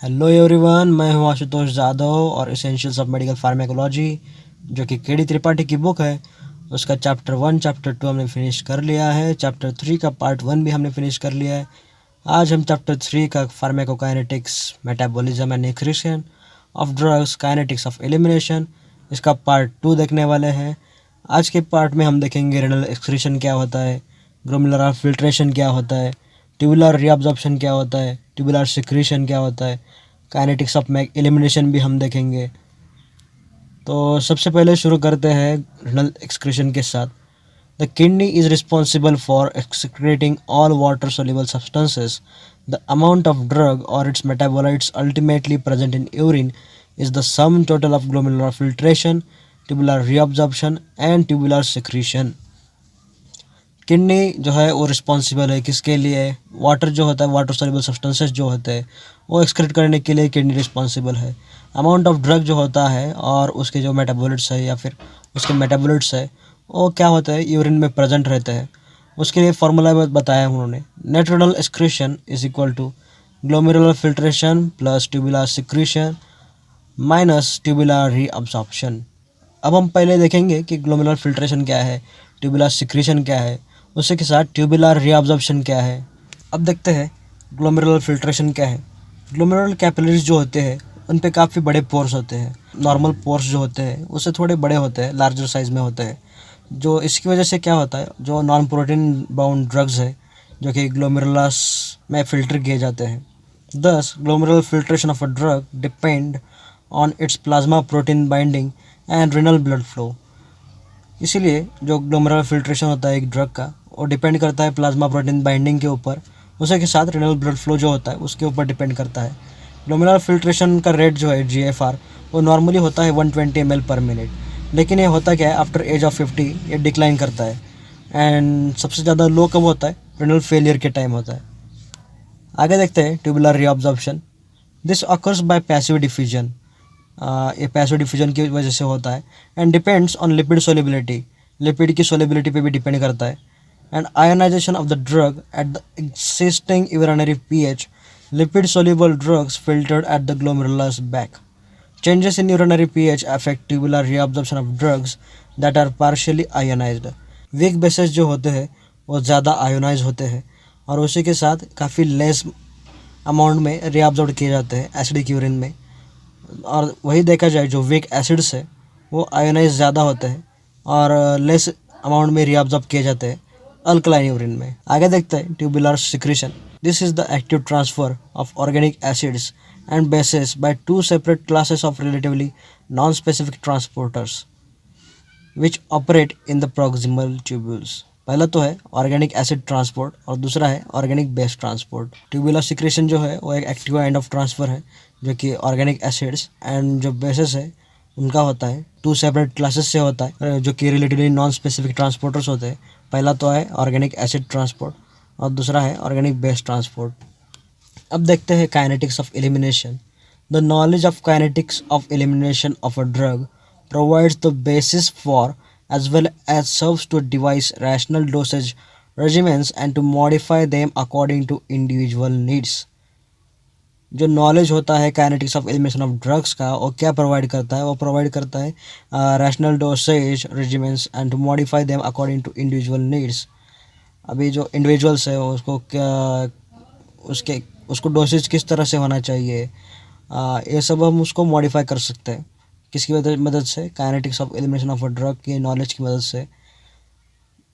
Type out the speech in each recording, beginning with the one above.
Hello everyone, मैं हूं आशुतोष जादव और एसेंशियल्स ऑफ मेडिकल फार्मेकोलॉजी जो कि केडी त्रिपाठी की बुक है। उसका चैप्टर 1 चैप्टर 2 हमने फिनिश कर लिया है। चैप्टर 3 का पार्ट 1 भी हमने फिनिश कर लिया है। आज हम चैप्टर 3 का pharmacokinetics, metabolism and excretion of drugs, kinetics of elimination, इसका पार्ट 2 देखने वाले हैं। आज के पार्ट में हम देखेंगे रेनल एक्सक्रीशन क्या होता है, ग्लोमेरुलर फिल्ट्रेशन क्या होता है, ट्यूबुलर रीअब्जॉर्प्शन क्या होता है, ट्यूबुलर सिक्रीशन क्या होता है, काइनेटिक्स ऑफ एलिमिनेशन भी हम देखेंगे। तो सबसे पहले शुरू करते हैं रेनल एक्सक्रीशन के साथ। The kidney is responsible for excreting all water soluble substances. The amount of drug or its metabolites ultimately present in urine is the sum total of glomerular filtration, tubular reabsorption and tubular secretion. Kidney जो है वो responsible है किसके लिए? Water जो होता है, water soluble substances जो होते हैं वो एक्सक्रीट करने के लिए किडनी रिस्पॉन्सिबल है। अमाउंट ऑफ ड्रग जो होता है और उसके जो मेटाबोलिट्स है या फिर उसके मेटाबोलिट्स है वो क्या होता है, यूरिन में प्रेजेंट रहते हैं। उसके लिए फार्मूला बताया उन्होंने, net renal excretion is equal to glomerular filtration plus tubular secretion minus tubular reabsorption. अब हम पहले देखेंगे कि ग्लोमेरुलर फिल्ट्रेशन क्या है, ट्यूबुलर सिक्रीशन क्या है, उसी के साथ ट्यूबुलर रीअब्जॉर्प्शन क्या है। अब देखते हैं ग्लोमेरुलर फिल्ट्रेशन क्या है। ग्लोमेरुलर कैपिलरीज जो होते हैं उन पे काफ़ी बड़े पोर्स होते हैं। नॉर्मल पोर्स जो होते हैं उससे थोड़े बड़े होते हैं, लार्जर साइज़ में होते हैं। जो इसकी वजह से क्या होता है, जो नॉन प्रोटीन बाउंड ड्रग्स है जो कि ग्लोमेरुलस में फ़िल्टर किए जाते हैं। दस glomerular filtration of a drug depend on it's plasma protein binding and renal blood flow. इसीलिए जो ग्लोमेरुलर फिल्ट्रेशन होता है एक ड्रग का, वो डिपेंड करता है प्लाज्मा प्रोटीन बाइंडिंग के ऊपर, उसी के साथ रिनल ब्लड फ्लो जो होता है उसके ऊपर डिपेंड करता है। ग्लोमेरुलर फिल्ट्रेशन का रेट जो है GFR वो नॉर्मली होता है 120 ml पर मिनट, लेकिन ये होता क्या है, आफ्टर एज ऑफ 50 ये डिक्लाइन करता है। एंड सबसे ज़्यादा लो कब होता है, रिनल फेलियर के टाइम होता है। आगे देखते हैं tubular reabsorption. This occurs by passive diffusion. ये पैसिव डिफ्यूजन की वजह से होता है and depends on lipid solubility, lipid की सोलिबिलिटी पे भी डिपेंड करता है। And ionization of the drug at the existing urinary pH, lipid soluble drugs filtered at the glomerulus back. Changes in urinary pH affect tubular reabsorption of drugs that are partially ionized. Weak bases जो होते हैं वो ज़्यादा ionise होते हैं और उसी के साथ काफ़ी लेस अमाउंट में रीअब्जॉर्ब किए जाते हैं एसिडिक यूरिन में। और वही देखा जाए जो वीक एसिड्स है वो आयोनाइज ज़्यादा होते हैं और लेस अमाउंट में रीअब्जॉर्ब किए जाते हैं अल्कलाइन यूरिन में। आगे देखते हैं tubular secretion. This is the active transfer of organic acids and bases by two separate classes of relatively non specific transporters which operate in the proximal tubules. पहला तो है ऑर्गेनिक एसिड ट्रांसपोर्ट और दूसरा है organic base transport. Tubular secretion जो है वो एक एक्टिव एंड ऑफ ट्रांसफ़र है जो कि ऑर्गेनिक एसिड्स एंड जो बेसेस है उनका होता है टू सेपरेट क्लासेस से होता है जो कि रिलेटिवली नॉन स्पेसिफिक ट्रांसपोर्टर्स होते हैं। पहला तो है ऑर्गेनिक एसिड ट्रांसपोर्ट और दूसरा है ऑर्गेनिक बेस ट्रांसपोर्ट। अब देखते हैं kinetics of elimination. The knowledge of kinetics of elimination of a drug provides the basis for as well as serves to devise rational dosage regimens and to modify them according to individual needs. जो knowledge होता है kinetics of elimination of drugs का वो क्या provide करता है, वो provide करता है rational dosage regiments and to modify them according to individual needs. अभी जो इंडिविजुअल्स है उसको क्या उसको डोसेज किस तरह से होना चाहिए, ये सब हम उसको मॉडिफाई कर सकते हैं किसकी मदद से, kinetics of elimination of a drug की नॉलेज की मदद से।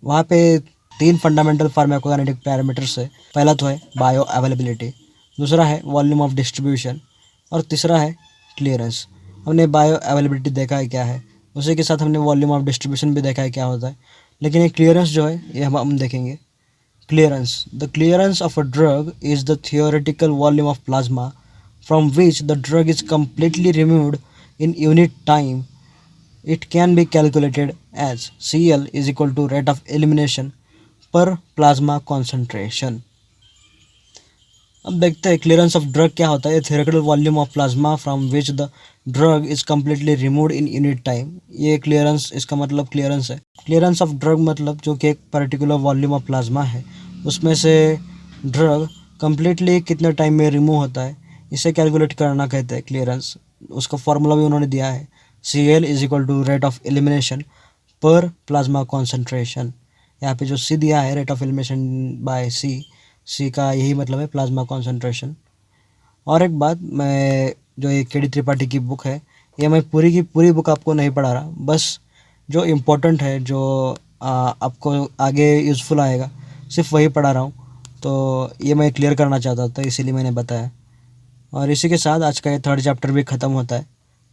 वहाँ पे 3 फंडामेंटल फार्माकोकाइनेटिक पैरामीटर्स है। पहला तो है बायो अवेलेबिलिटी, दूसरा है वॉल्यूम ऑफ डिस्ट्रीब्यूशन और तीसरा है क्लियरेंस। हमने बायो अवेलेबिलिटी देखा है क्या है, उसी के साथ हमने वॉल्यूम ऑफ डिस्ट्रीब्यूशन भी देखा है क्या होता है, लेकिन ये क्लियरेंस जो है ये हम देखेंगे। Clearance, the clearance of a drug is the theoretical volume of plasma from which the drug is completely removed in unit time. It can be calculated as CL is equal to rate of elimination per plasma concentration. अब देखते हैं clearance of drug क्या होता है। Theoretical volume of plasma from which the drug is completely removed in unit time. ये clearance, इसका मतलब clearance है। क्लियरेंस ऑफ ड्रग मतलब जो कि एक पर्टिकुलर वॉल्यूम ऑफ प्लाज्मा है उसमें से ड्रग कम्प्लीटली कितने टाइम में रिमूव होता है इसे कैलकुलेट करना कहते हैं क्लियरेंस। उसका फॉर्मूला भी उन्होंने दिया है, CL is equal to rate of elimination per plasma concentration. यहाँ पे जो C दिया है, rate of elimination by C का यही मतलब है प्लाज्मा कॉन्सेंट्रेशन। और एक बात, मैं जो ये KD त्रिपाठी की बुक है, ये मैं पूरी की पूरी बुक आपको नहीं पढ़ा रहा, बस जो इम्पोर्टेंट है, जो आपको आगे यूज़फुल आएगा, सिर्फ वही पढ़ा रहा हूँ। तो ये मैं क्लियर करना चाहता था, इसीलिए मैंने बताया। और इसी के साथ आज का ये 3rd चैप्टर भी ख़त्म होता है।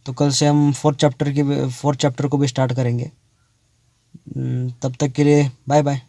तो कल से हम 4th चैप्टर को भी स्टार्ट करेंगे। तब तक के लिए बाय बाय।